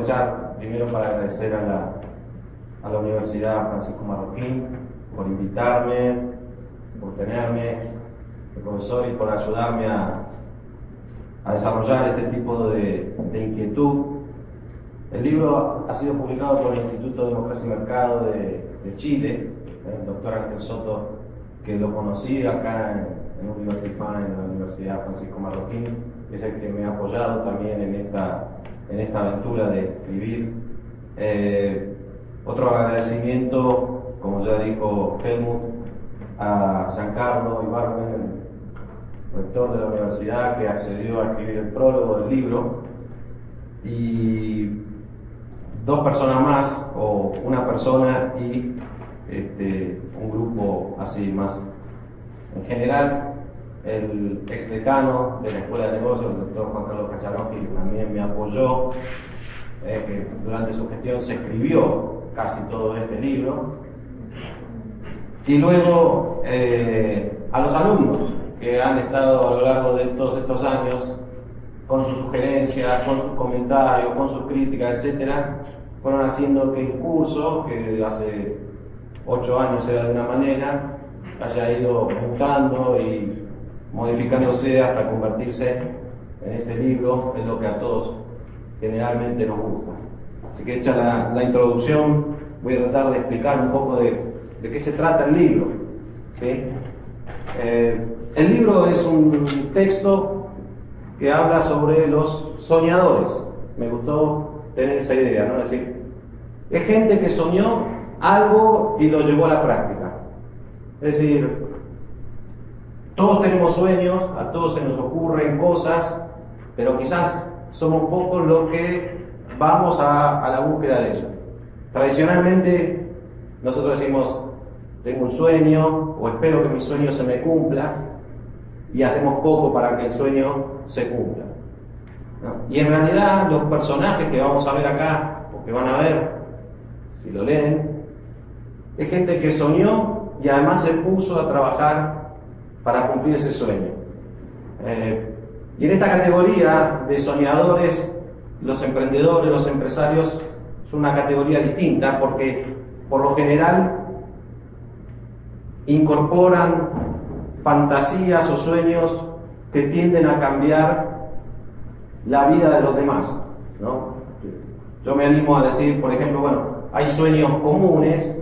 aprovechar primero para agradecer a la Universidad Francisco Marroquín por invitarme, por tenerme de profesor y por ayudarme a desarrollar este tipo de inquietud. El libro ha sido publicado por el Instituto de Democracia y Mercado de Chile, el doctor Ángel Soto, que lo conocí acá en University Fan, en la Universidad Francisco Marroquín, es el que me ha apoyado también en esta aventura de escribir. Otro agradecimiento, como ya dijo Helmut, a Giancarlo Ibargüen, rector de la universidad, que accedió a escribir el prólogo del libro, y dos personas más, o una persona y un grupo así más en general. El exdecano de la Escuela de Negocios, el doctor Juan Carlos Cachanowski, también me apoyó, que durante su gestión se escribió casi todo este libro. Y luego a los alumnos que han estado a lo largo de todos estos años con sus sugerencias, con sus comentarios, con sus críticas, etcétera, fueron haciendo que el curso, que hace 8 años era de una manera, haya ido mutando y modificándose hasta convertirse en este libro, en lo que a todos generalmente nos gusta. Así que hecha la introducción, voy a tratar de explicar un poco de qué se trata el libro, ¿sí? El libro es un texto que habla sobre los soñadores. Me gustó tener esa idea, ¿no? Es decir, es gente que soñó algo y lo llevó a la práctica. Es decir, todos tenemos sueños, a todos se nos ocurren cosas, pero quizás somos pocos los que vamos a la búsqueda de eso. Tradicionalmente nosotros decimos, tengo un sueño, o espero que mi sueño se me cumpla, y hacemos poco para que el sueño se cumpla, ¿no? Y en realidad los personajes que vamos a ver acá, o que van a ver, si lo leen, es gente que soñó y además se puso a trabajar para cumplir ese sueño. Y en esta categoría de soñadores, los emprendedores, los empresarios, son una categoría distinta porque por lo general incorporan fantasías o sueños que tienden a cambiar la vida de los demás, ¿no? Yo me animo a decir, por ejemplo, bueno, hay sueños comunes,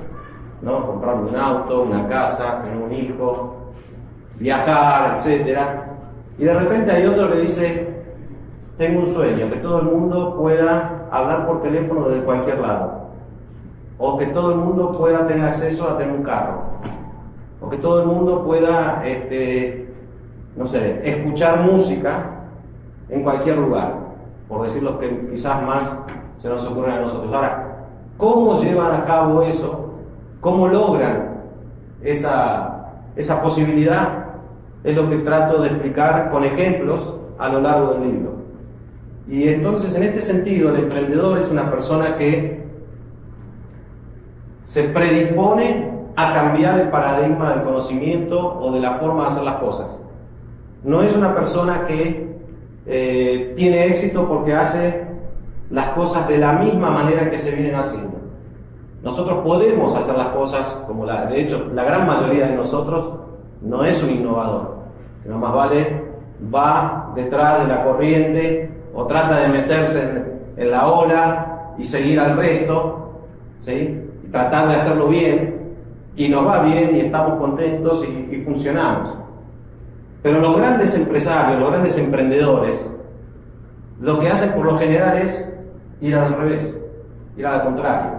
¿no? Comprar un auto, una casa, tener un hijo, viajar, etcétera. Y de repente hay otro que dice, tengo un sueño, que todo el mundo pueda hablar por teléfono desde cualquier lado, o que todo el mundo pueda tener acceso a tener un carro, o que todo el mundo pueda, no sé, escuchar música en cualquier lugar, por decir los que quizás más se nos ocurren a nosotros. Ahora, ¿cómo llevan a cabo eso? ¿Cómo logran esa posibilidad? Es lo que trato de explicar con ejemplos a lo largo del libro. Y entonces, en este sentido, el emprendedor es una persona que se predispone a cambiar el paradigma del conocimiento o de la forma de hacer las cosas. No es una persona que tiene éxito porque hace las cosas de la misma manera que se vienen haciendo. Nosotros podemos hacer las cosas como de hecho, la gran mayoría de nosotros no es un innovador, sino más vale va detrás de la corriente o trata de meterse en la ola y seguir al resto, ¿sí? Y tratar de hacerlo bien, y nos va bien y estamos contentos y funcionamos. Pero los grandes empresarios, los grandes emprendedores, lo que hacen por lo general es ir al revés, ir a la contraria.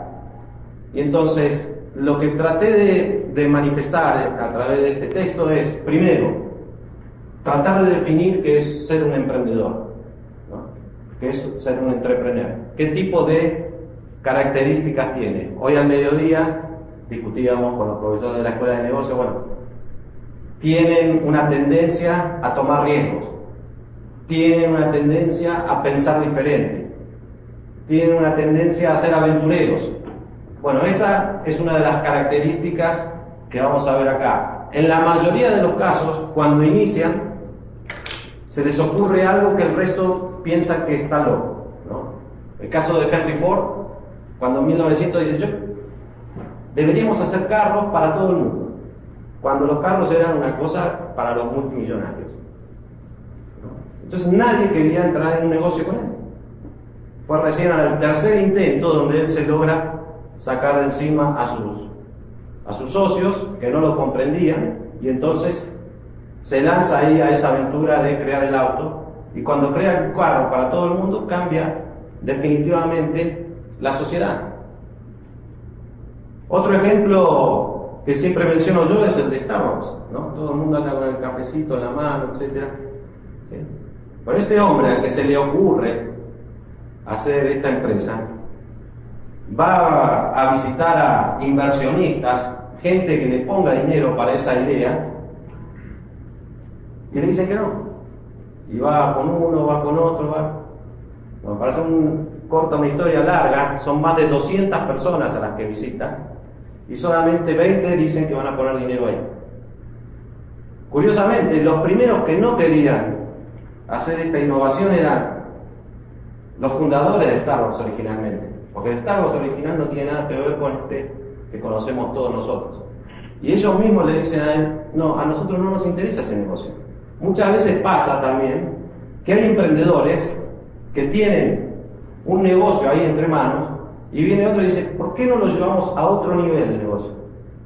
Y entonces, lo que traté de manifestar a través de este texto es, primero, tratar de definir qué es ser un emprendedor, ¿no? Qué es ser un entrepreneur, qué tipo de características tiene. Hoy al mediodía discutíamos con los profesores de la Escuela de Negocios, bueno, tienen una tendencia a tomar riesgos, tienen una tendencia a pensar diferente, tienen una tendencia a ser aventureros. Bueno, esa es una de las características que vamos a ver acá. En la mayoría de los casos, cuando inician, se les ocurre algo que el resto piensa que está loco, ¿no? El caso de Henry Ford, cuando en 1918 deberíamos hacer carros para todo el mundo, cuando los carros eran una cosa para los multimillonarios. Entonces nadie quería entrar en un negocio con él. Fue recién al tercer intento donde él se logra sacar de encima a sus socios que no lo comprendían, y entonces se lanza ahí a esa aventura de crear el auto, y cuando crea el carro para todo el mundo cambia definitivamente la sociedad. Otro ejemplo que siempre menciono yo es el de Starbucks, ¿no? Todo el mundo anda con el cafecito en la mano, etc. ¿Sí? Pero este hombre al que se le ocurre hacer esta empresa va a visitar a inversionistas, gente que le ponga dinero para esa idea, y le dicen que no. Y va con uno, va con otro, va. Bueno, para hacer una historia larga, son más de 200 personas a las que visitan, y solamente 20 dicen que van a poner dinero ahí. Curiosamente, los primeros que no querían hacer esta innovación eran los fundadores de Starbucks originalmente, porque el Starbucks original no tiene nada que ver con este que conocemos todos nosotros. Y ellos mismos le dicen a él, no, a nosotros no nos interesa ese negocio. Muchas veces pasa también que hay emprendedores que tienen un negocio ahí entre manos, y viene otro y dice, ¿por qué no lo llevamos a otro nivel del negocio?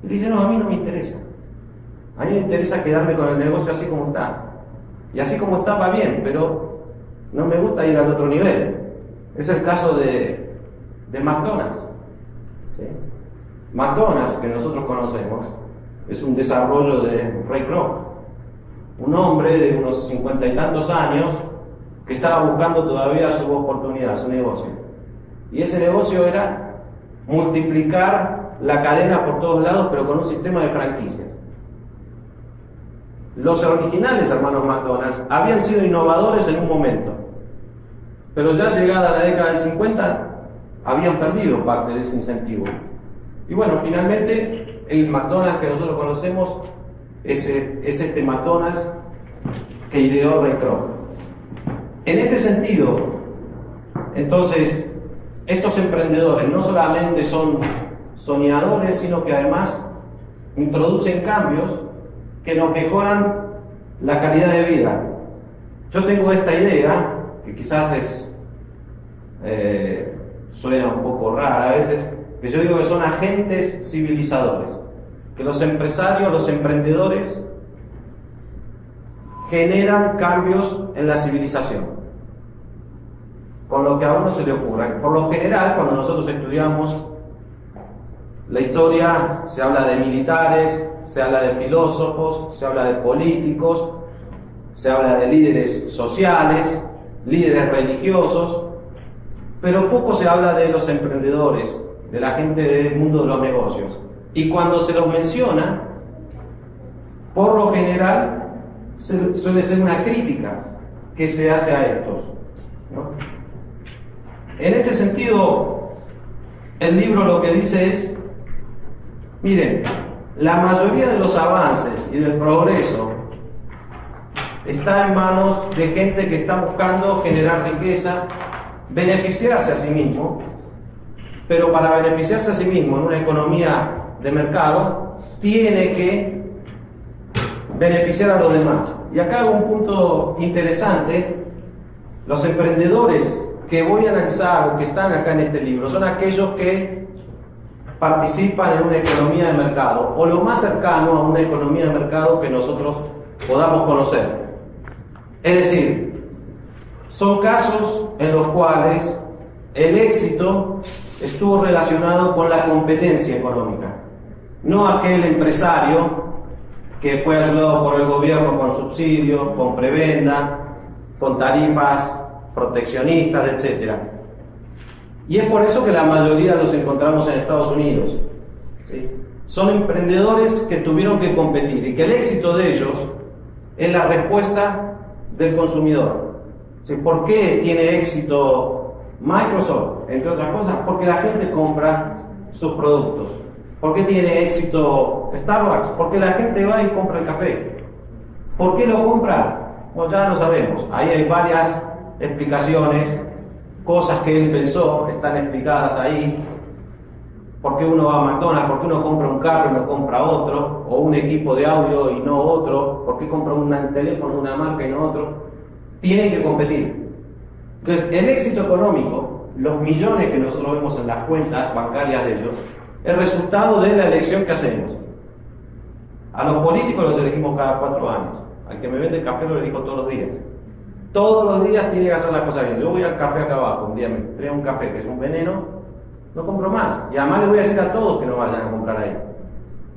Y dice, no, a mí no me interesa. A mí me interesa quedarme con el negocio así como está. Y así como está va bien, pero no me gusta ir al otro nivel. Es el caso de McDonald's. ¿Sí? McDonald's, que nosotros conocemos, es un desarrollo de Ray Kroc, un hombre de unos 50 y tantos años que estaba buscando todavía su oportunidad, su negocio. Y ese negocio era multiplicar la cadena por todos lados, pero con un sistema de franquicias. Los originales hermanos McDonald's habían sido innovadores en un momento, pero ya llegada la década del 50 habían perdido parte de ese incentivo. Y bueno, finalmente el McDonald's que nosotros conocemos es este McDonald's que ideó Ray Kroc. En este sentido, entonces, estos emprendedores no solamente son soñadores, sino que además introducen cambios que nos mejoran la calidad de vida. Yo tengo esta idea, que quizás suena un poco rara a veces, que yo digo que son agentes civilizadores, que los empresarios, los emprendedores generan cambios en la civilización, con lo que a uno se le ocurra. Por lo general, cuando nosotros estudiamos la historia, se habla de militares, se habla de filósofos, se habla de políticos, se habla de líderes sociales, líderes religiosos, pero poco se habla de los emprendedores, de la gente del mundo de los negocios. Y cuando se los menciona, por lo general, suele ser una crítica que se hace a estos, ¿no? En este sentido, el libro lo que dice es, miren, la mayoría de los avances y del progreso está en manos de gente que está buscando generar riqueza, beneficiarse a sí mismo, pero para beneficiarse a sí mismo en una economía de mercado, tiene que beneficiar a los demás. Y acá hago un punto interesante. Los emprendedores que voy a analizar, que están acá en este libro, son aquellos que participan en una economía de mercado, o lo más cercano a una economía de mercado que nosotros podamos conocer. Es decir, son casos en los cuales el éxito estuvo relacionado con la competencia económica, no aquel empresario que fue ayudado por el gobierno con subsidios, con prebenda, con tarifas proteccionistas, etc. Y es por eso que la mayoría los encontramos en Estados Unidos. ¿Sí? Son emprendedores que tuvieron que competir y que el éxito de ellos es la respuesta del consumidor. ¿Sí? ¿Por qué tiene éxito Microsoft? Entre otras cosas, porque la gente compra sus productos. ¿Por qué tiene éxito Starbucks? Porque la gente va y compra el café. ¿Por qué lo compra? Bueno, ya lo sabemos. Ahí hay varias explicaciones cosas que él pensó están explicadas ahí. ¿Por qué uno va a McDonald's? ¿Por qué uno compra un carro y no compra otro? ¿O un equipo de audio y no otro? ¿Por qué compra un teléfono de una marca y no otro? Tienen que competir. Entonces, el éxito económico, los millones que nosotros vemos en las cuentas bancarias de ellos, es resultado de la elección que hacemos. A los políticos los elegimos cada 4 años. Al que me vende café lo elijo todos los días. Todos los días tiene que hacer las cosas bien. Yo voy al café acá abajo, un día me trae un café que es un veneno, no compro más. Y además le voy a decir a todos que no vayan a comprar ahí.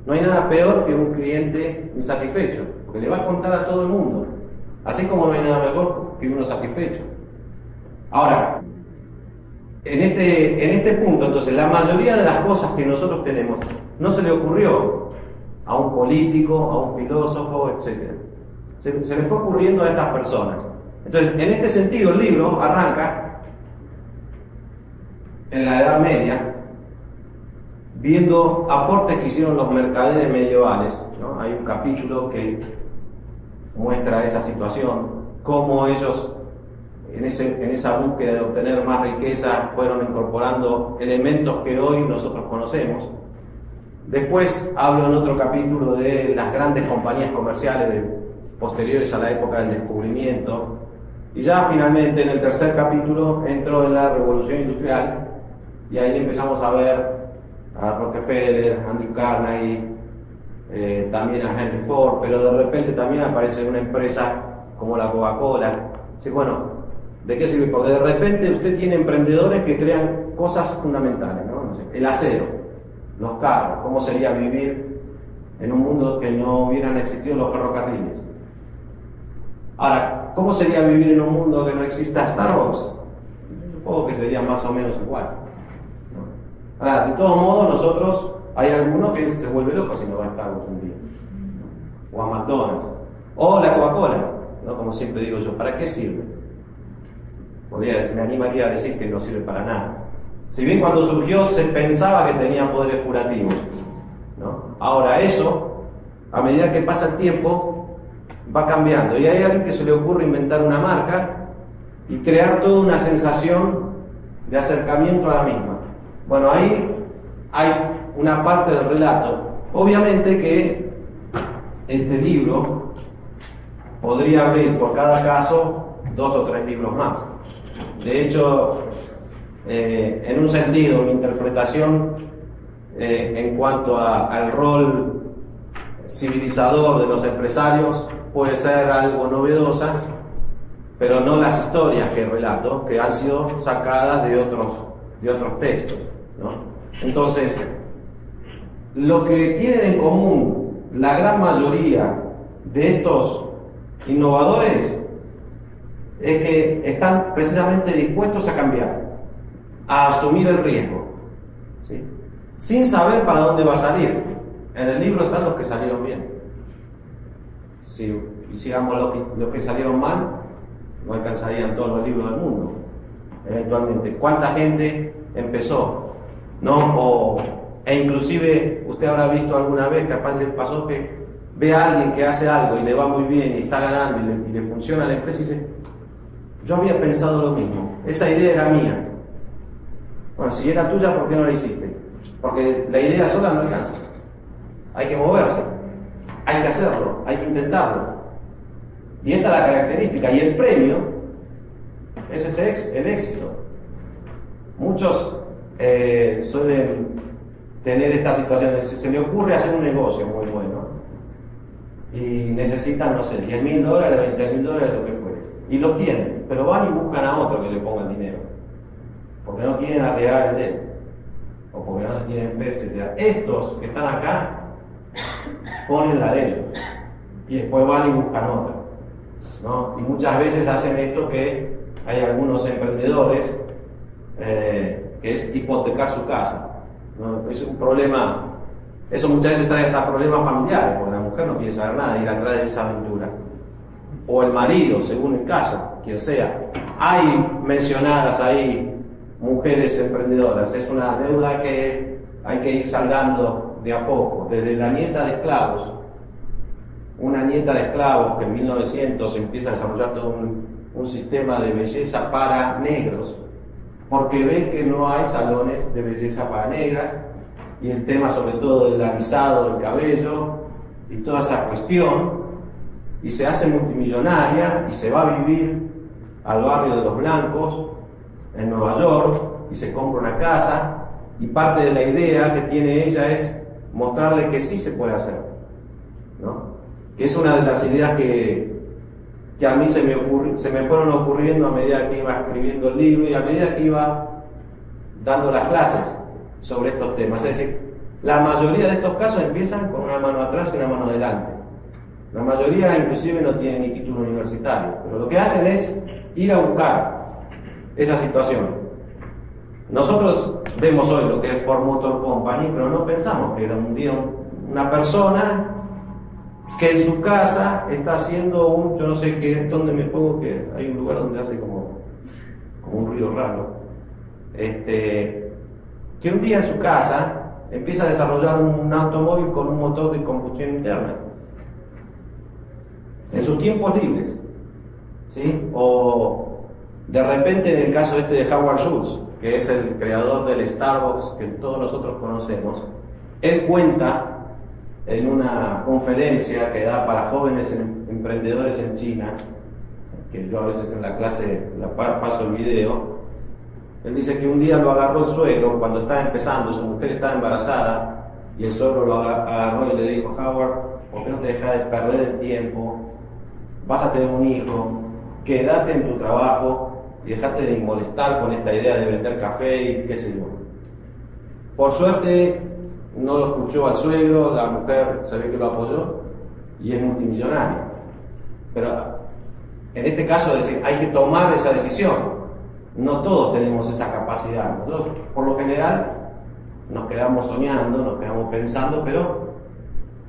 No hay nada peor que un cliente insatisfecho, porque le va a contar a todo el mundo. Así como no hay nada mejor que uno satisfecho. Ahora, en este punto, entonces, la mayoría de las cosas que nosotros tenemos no se le ocurrió a un político, a un filósofo, etc. Se le fue ocurriendo a estas personas. Entonces, en este sentido, el libro arranca en la Edad Media, viendo aportes que hicieron los mercaderes medievales, ¿no? Hay un capítulo que muestra esa situación, cómo ellos en esa búsqueda de obtener más riqueza fueron incorporando elementos que hoy nosotros conocemos. Después hablo en otro capítulo de las grandes compañías comerciales posteriores a la época del descubrimiento, y ya finalmente en el tercer capítulo entro en la Revolución Industrial, y ahí empezamos a ver a Rockefeller, Andrew Carnegie, también a Henry Ford, pero de repente también aparece una empresa como la Coca-Cola. Dice, bueno, ¿de qué sirve? Porque de repente usted tiene emprendedores que crean cosas fundamentales, ¿no? No sé, el acero, los carros, cómo sería vivir en un mundo que no hubieran existido los ferrocarriles. Ahora, ¿cómo sería vivir en un mundo que no exista Starbucks? Supongo que sería más o menos igual, ¿no? Ahora, de todos modos, nosotros, hay alguno que se vuelve loco si no va a Starbucks un día, ¿no? O a McDonald's, o la Coca-Cola, ¿no? Como siempre digo yo, ¿para qué sirve? Me animaría a decir que no sirve para nada. Si bien cuando surgió se pensaba que tenía poderes curativos, ¿no? Ahora eso, a medida que pasa el tiempo, va cambiando. Y hay alguien que se le ocurre inventar una marca y crear toda una sensación de acercamiento a la misma. Bueno, ahí hay una parte del relato. Obviamente que este libro podría abrir por cada caso 2 o 3 libros más. De hecho, en un sentido, mi interpretación en cuanto al rol civilizador de los empresarios puede ser algo novedosa, pero no las historias que relato, que han sido sacadas de otros textos, ¿no? Entonces, lo que tienen en común la gran mayoría de estos innovadores es que están precisamente dispuestos a cambiar, a asumir el riesgo, ¿sí? Sin saber para dónde va a salir. En el libro están los que salieron bien. Si hiciéramos los que salieron mal, no alcanzarían todos los libros del mundo, eventualmente. ¿Cuánta gente empezó? ¿No? E inclusive, usted habrá visto alguna vez, capaz le pasó que ve a alguien que hace algo y le va muy bien y está ganando y le funciona la empresa y dice, yo había pensado lo mismo, esa idea era mía. Bueno, si era tuya, ¿por qué no la hiciste? Porque la idea sola no alcanza. Hay que moverse, hay que hacerlo, hay que intentarlo. Y esta es la característica. Y el premio es el éxito. Muchos suelen tener esta situación de si se le ocurre hacer un negocio muy bueno y necesitan, no sé, $10,000, $20,000, lo que fuere, y lo tienen, pero van y buscan a otro que le ponga el dinero porque no quieren arriesgar el de él o porque no se tienen fe, etc. Estos que están acá ponen la de ellos y después van y buscan otra, ¿no? Y muchas veces hacen esto que hay algunos emprendedores que es hipotecar su casa, ¿no? Es un problema. Eso muchas veces trae hasta problemas familiares, porque la mujer no quiere saber nada de ir atrás de esa aventura, o el marido, según el caso, quien sea. Hay mencionadas ahí mujeres emprendedoras. Es una deuda que hay que ir saldando de a poco, desde la nieta de esclavos. Una nieta de esclavos que en 1900 empieza a desarrollar todo un sistema de belleza para negros, porque ven que no hay salones de belleza para negras, y el tema sobre todo del alisado del cabello y toda esa cuestión, y se hace multimillonaria y se va a vivir al barrio de los blancos en Nueva York y se compra una casa, y parte de la idea que tiene ella es mostrarle que sí se puede hacer, ¿no? Que es una de las ideas que a mí se me fueron ocurriendo a medida que iba escribiendo el libro y a medida que iba dando las clases sobre estos temas. Es decir, la mayoría de estos casos empiezan con una mano atrás y una mano adelante. La mayoría inclusive no tienen ni título universitario, pero lo que hacen es ir a buscar esa situación. Nosotros vemos hoy lo que es Ford Motor Company, pero no pensamos que era un día una persona que en su casa está haciendo yo no sé qué, dónde me pongo, que hay un lugar donde hace como un ruido raro, que un día en su casa empieza a desarrollar un automóvil con un motor de combustión interna en sus tiempos libres, ¿sí? O de repente, en el caso de Howard Schultz, que es el creador del Starbucks que todos nosotros conocemos, él cuenta en una conferencia que da para jóvenes emprendedores en China, que yo a veces en la clase paso el video. Él dice que un día lo agarró el suegro cuando estaba empezando, su mujer estaba embarazada, y el suegro lo agarró y le dijo: Howard, ¿por qué no te dejas de perder el tiempo? Vas a tener un hijo, quédate en tu trabajo y dejate de molestar con esta idea de vender café y qué sé yo. Por suerte no lo escuchó al suegro, la mujer se ve que lo apoyó y es multimillonario. Pero en este caso, es decir, hay que tomar esa decisión. No todos tenemos esa capacidad. Nosotros, por lo general, nos quedamos soñando, nos quedamos pensando, pero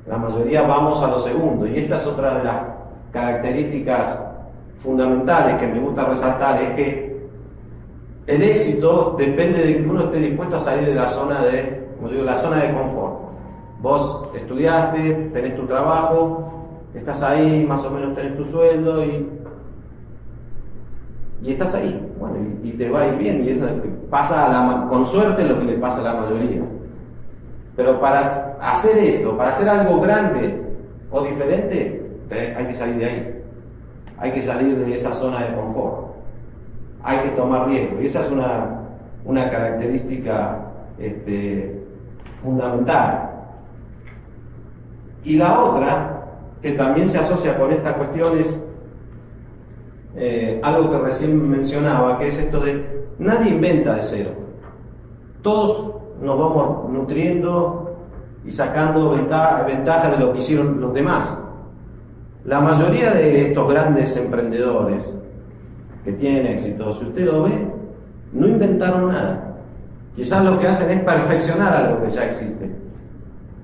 la mayoría vamos a lo segundo. Y esta es otra de las características fundamentales que me gusta resaltar, es que el éxito depende de que uno esté dispuesto a salir de la zona la zona de confort. Vos estudiaste, tenés tu trabajo, estás ahí, más o menos tenés tu sueldo y estás ahí, bueno, y te va a ir bien, y eso pasa con suerte, lo que le pasa a la mayoría. Pero para hacer esto, para hacer algo grande o diferente, hay que salir de ahí, hay que salir de esa zona de confort, hay que tomar riesgo, y esa es una característica fundamental. Y la otra, que también se asocia con esta cuestión, es algo que recién mencionaba, que es esto de nadie inventa de cero. Todos nos vamos nutriendo y sacando ventaja de lo que hicieron los demás. La mayoría de estos grandes emprendedores que tienen éxito, si usted lo ve, no inventaron nada. Quizás lo que hacen es perfeccionar algo que ya existe,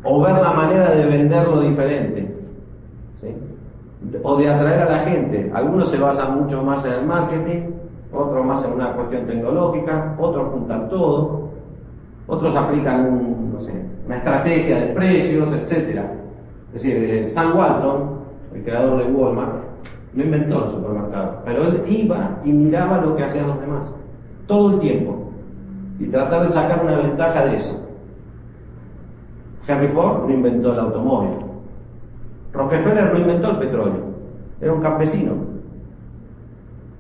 o ver la manera de venderlo diferente, ¿sí? O de atraer a la gente. Algunos se basan mucho más en el marketing, otros más en una cuestión tecnológica, otros juntan todo, otros aplican una estrategia de precios, etc. Es decir, Sam Walton, el creador de Walmart, no inventó los supermercados, pero él iba y miraba lo que hacían los demás todo el tiempo y tratar de sacar una ventaja de eso. Henry Ford no inventó el automóvil. Rockefeller no inventó el petróleo, era un campesino.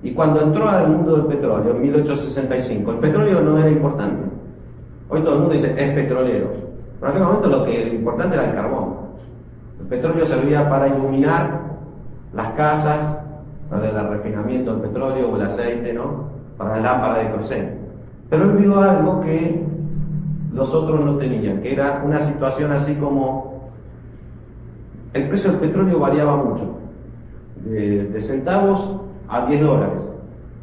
Y cuando entró al mundo del petróleo en 1865, el petróleo no era importante. Hoy todo el mundo dice es petrolero, pero en aquel momento lo importante era el carbón. El petróleo servía para iluminar las casas, para el refinamiento del petróleo o el aceite, ¿no? Para la lámpara de queroseno. Pero él vio algo que los otros no tenían, que era una situación así como el precio del petróleo variaba mucho, de centavos a $10.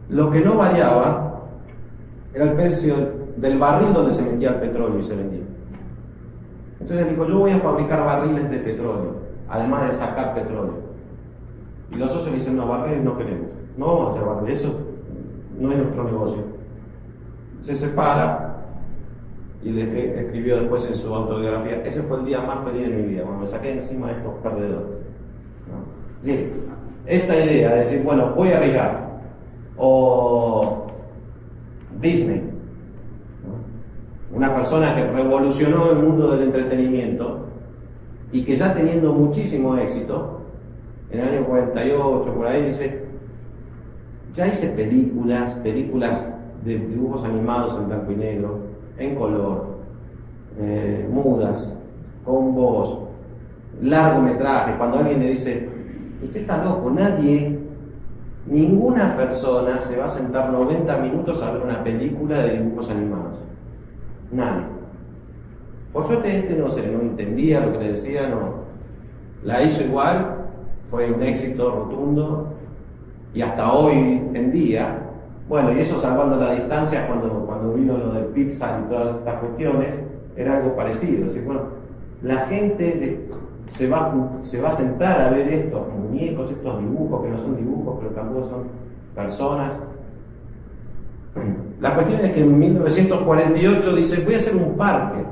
Lo que no variaba era el precio del barril donde se metía el petróleo y se vendía. Entonces él dijo: yo voy a fabricar barriles de petróleo, además de sacar petróleo. Y los socios le dicen: no, barriles no queremos, no vamos a hacer barriles, eso no es nuestro negocio. Se separa y le escribió después en su autobiografía: ese fue el día más feliz de mi vida, cuando me saqué encima de estos perdedores, ¿no? Sí, esta idea de decir, bueno, voy a arriesgar, o Disney, ¿no? Una persona que revolucionó el mundo del entretenimiento y que ya teniendo muchísimo éxito, en el año 48, por ahí, dice, ya hice películas de dibujos animados en blanco y negro, en color, mudas, con voz, largometraje. Cuando alguien le dice, usted está loco, ninguna persona se va a sentar 90 minutos a ver una película de dibujos animados. Nadie. Por suerte no entendía lo que le decía, no. La hizo igual, fue un éxito rotundo, y hasta hoy en día, bueno, y eso salvando la distancia, cuando vino lo del Pixar y todas estas cuestiones, era algo parecido. Así, bueno, la gente se va a sentar a ver estos muñecos, estos dibujos, que no son dibujos, pero tampoco son personas. La cuestión es que en 1948 dice, voy a hacer un parque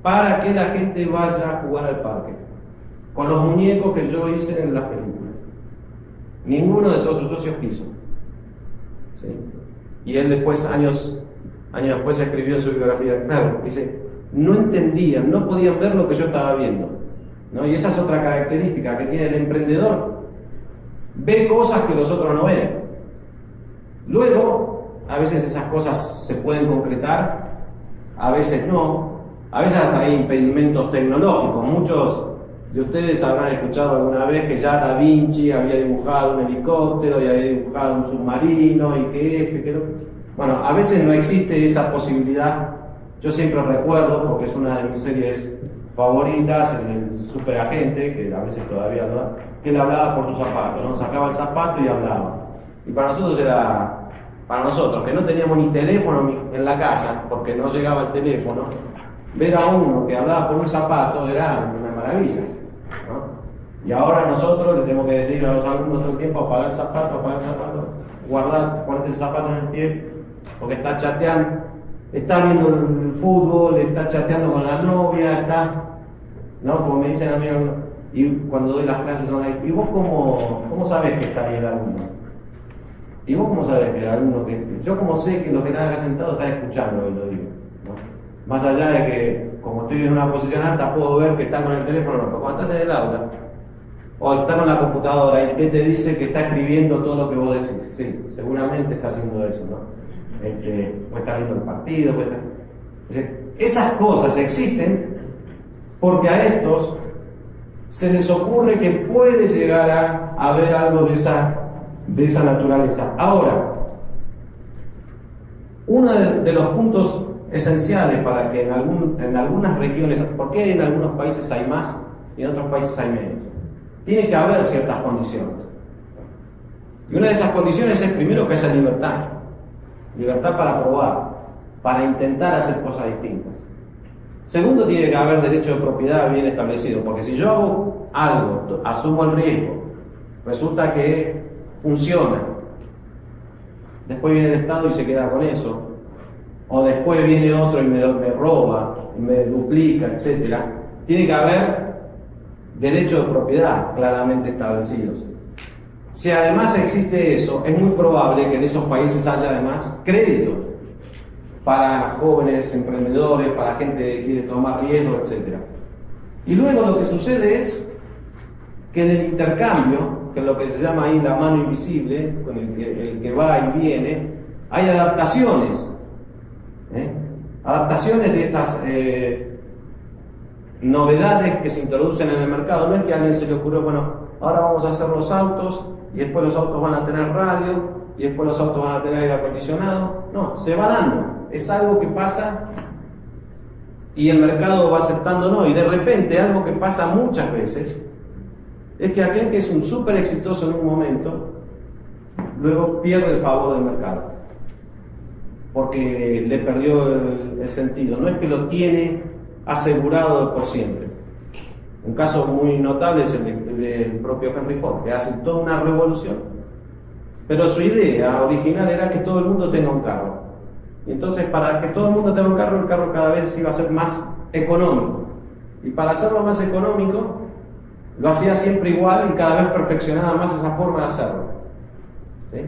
para que la gente vaya a jugar al parque con los muñecos que yo hice en las películas. Ninguno de todos sus socios quiso, ¿sí? Y él después, años después, escribió en su biografía, claro, dice, no entendían, no podían ver lo que yo estaba viendo, ¿no? Y esa es otra característica que tiene el emprendedor: ve cosas que los otros no ven. Luego, a veces esas cosas se pueden concretar, a veces no, a veces hasta hay impedimentos tecnológicos. Muchos de ustedes habrán escuchado alguna vez que ya Da Vinci había dibujado un helicóptero y había dibujado un submarino y que no. Bueno, a veces no existe esa posibilidad. Yo siempre recuerdo, porque es una de mis series favoritas, el Superagente, que a veces todavía no, que él hablaba por sus zapatos, ¿no? Sacaba el zapato y hablaba. Y para nosotros que no teníamos ni teléfono en la casa, porque no llegaba el teléfono, ver a uno que hablaba por un zapato era una maravilla, ¿no? Y ahora nosotros le tenemos que decir a los alumnos todo el tiempo: apagar el zapato, guardate el zapato en el pie, porque está chateando, está viendo el fútbol, está chateando con la novia, ¿no? Como me dicen a mí, y cuando doy las clases online, ¿y vos cómo sabés que está ahí el alumno? ¿Y vos cómo sabés que el alumno yo como sé que los que están acá sentados están escuchando lo que yo digo, ¿no? Más allá de que, como estoy en una posición alta, puedo ver que está con el teléfono, pero cuando estás en el aula, o está con la computadora, y te dice que está escribiendo todo lo que vos decís. Sí, seguramente está haciendo eso, ¿no? O está viendo el partido, esas cosas existen porque a estos se les ocurre que puede llegar a haber algo de esa naturaleza. Ahora, uno de los puntos esenciales para que en algunas regiones, ¿por qué en algunos países hay más y en otros países hay menos? Tiene que haber ciertas condiciones. Y una de esas condiciones es, primero, que haya libertad para probar, para intentar hacer cosas distintas. Segundo, tiene que haber derecho de propiedad bien establecido, porque si yo hago algo, asumo el riesgo, resulta que funciona, después viene el Estado y se queda con eso, o después viene otro y me roba, y me duplica, etc. Tiene que haber derechos de propiedad claramente establecidos. Si además existe eso, es muy probable que en esos países haya además créditos para jóvenes emprendedores, para gente que quiere tomar riesgos, etc. Y luego lo que sucede es que en el intercambio, que es lo que se llama ahí la mano invisible, con el que va y viene, hay adaptaciones. Adaptaciones de estas novedades que se introducen en el mercado. No es que a alguien se le ocurrió, bueno, ahora vamos a hacer los autos y después los autos van a tener radio y después los autos van a tener aire acondicionado. No, se va dando. Es algo que pasa y el mercado va aceptando, no. Y de repente, algo que pasa muchas veces es que aquel que es un súper exitoso en un momento, luego pierde el favor del mercado, porque le perdió el sentido. No es que lo tiene asegurado por siempre. Un caso muy notable es el del propio Henry Ford, que hace toda una revolución, pero su idea original era que todo el mundo tenga un carro. Y entonces, para que todo el mundo tenga un carro, el carro cada vez iba a ser más económico. Y para hacerlo más económico, lo hacía siempre igual y cada vez perfeccionaba más esa forma de hacerlo, ¿sí?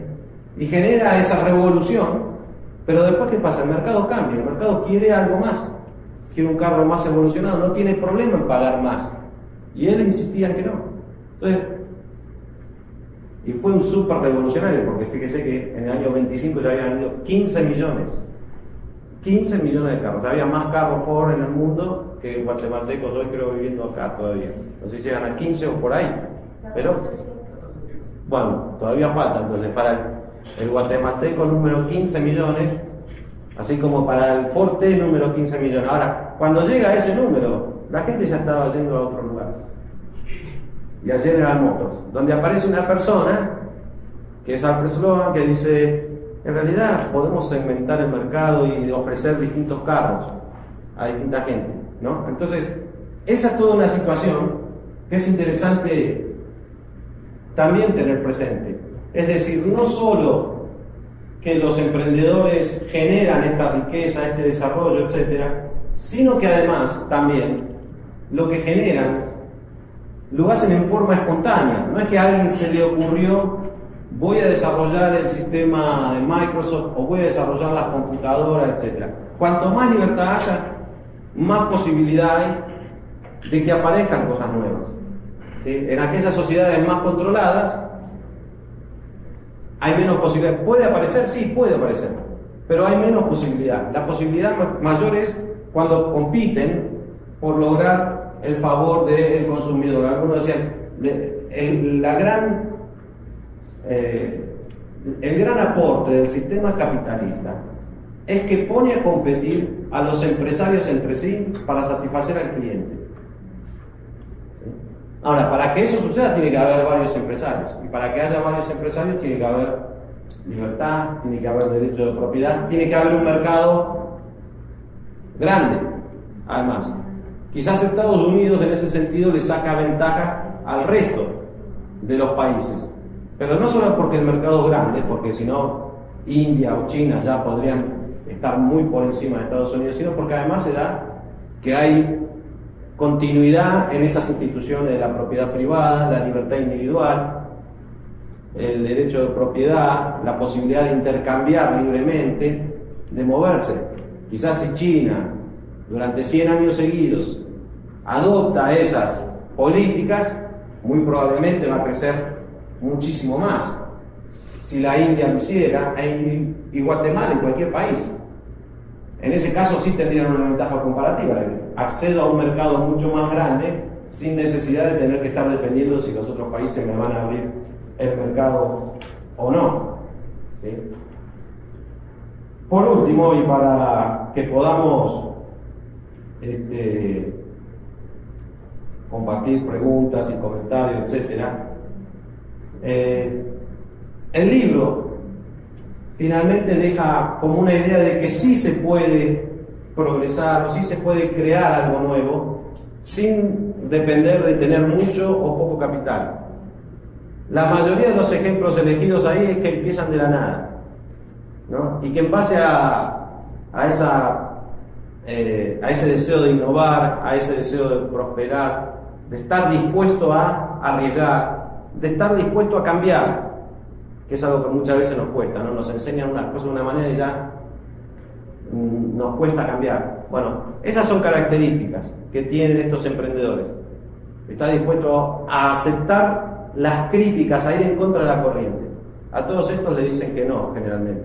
Y genera esa revolución Pero después, ¿qué pasa? El mercado cambia, el mercado quiere algo más, quiere un carro más evolucionado, no tiene problema en pagar más. Y él insistía en que no. Entonces, y fue un súper revolucionario, porque fíjese que en el año 25 ya habían vendido 15 millones. 15 millones de carros. Había más carros Ford en el mundo que guatemaltecos hoy, creo, viviendo acá todavía. No sé si llegan a 15 o por ahí, pero bueno, todavía falta. Entonces, para el guatemalteco número 15 millones, así como para el Ford T número 15 millones. Ahora, cuando llega a ese número, la gente ya estaba yendo a otro lugar. Y a General Motors, donde aparece una persona, que es Alfred Sloan, que dice: en realidad podemos segmentar el mercado y ofrecer distintos carros a distinta gente, ¿no? Entonces, esa es toda una situación que es interesante también tener presente. Es decir, no solo que los emprendedores generan esta riqueza, este desarrollo, etcétera, sino que además también lo que generan lo hacen en forma espontánea. No es que a alguien se le ocurrió: voy a desarrollar el sistema de Microsoft o voy a desarrollar la computadora, etc. Cuanto más libertad haya, más posibilidad hay de que aparezcan cosas nuevas. ¿Sí? En aquellas sociedades más controladas hay menos posibilidad. ¿Puede aparecer? Sí, puede aparecer, pero hay menos posibilidad. La posibilidad mayor es cuando compiten por lograr el favor del consumidor. Algunos decían, el gran aporte del sistema capitalista es que pone a competir a los empresarios entre sí para satisfacer al cliente. ¿Sí? Ahora, para que eso suceda tiene que haber varios empresarios, y para que haya varios empresarios tiene que haber libertad, tiene que haber derecho de propiedad, tiene que haber un mercado grande. Además, quizás Estados Unidos en ese sentido le saca ventaja al resto de los países, pero no solo porque el mercado es grande, porque si no India o China ya podrían estar muy por encima de Estados Unidos, sino porque además se da que hay continuidad en esas instituciones de la propiedad privada, la libertad individual, el derecho de propiedad, la posibilidad de intercambiar libremente, de moverse. Quizás si China durante 100 años seguidos adopta esas políticas, muy probablemente va a crecer muchísimo más. Si la India lo hiciera, y Guatemala, en cualquier país, en ese caso sí tendrían una ventaja comparativa: accedo a un mercado mucho más grande sin necesidad de tener que estar dependiendo si los otros países me van a abrir el mercado o no. ¿Sí? Por último, y para que podamos compartir preguntas y comentarios, etcétera, el libro finalmente deja como una idea de que sí se puede progresar, o sí se puede crear algo nuevo sin depender de tener mucho o poco capital. La mayoría de los ejemplos elegidos ahí es que empiezan de la nada, ¿no? Y que en base a ese deseo de innovar, a ese deseo de prosperar, de estar dispuesto a arriesgar, de estar dispuesto a cambiar, que es algo que muchas veces nos cuesta, ¿no? Nos enseñan unas cosas de una manera y ya nos cuesta cambiar. Bueno, esas son características que tienen estos emprendedores. Está dispuesto a aceptar las críticas, a ir en contra de la corriente. A todos estos le dicen que no, generalmente.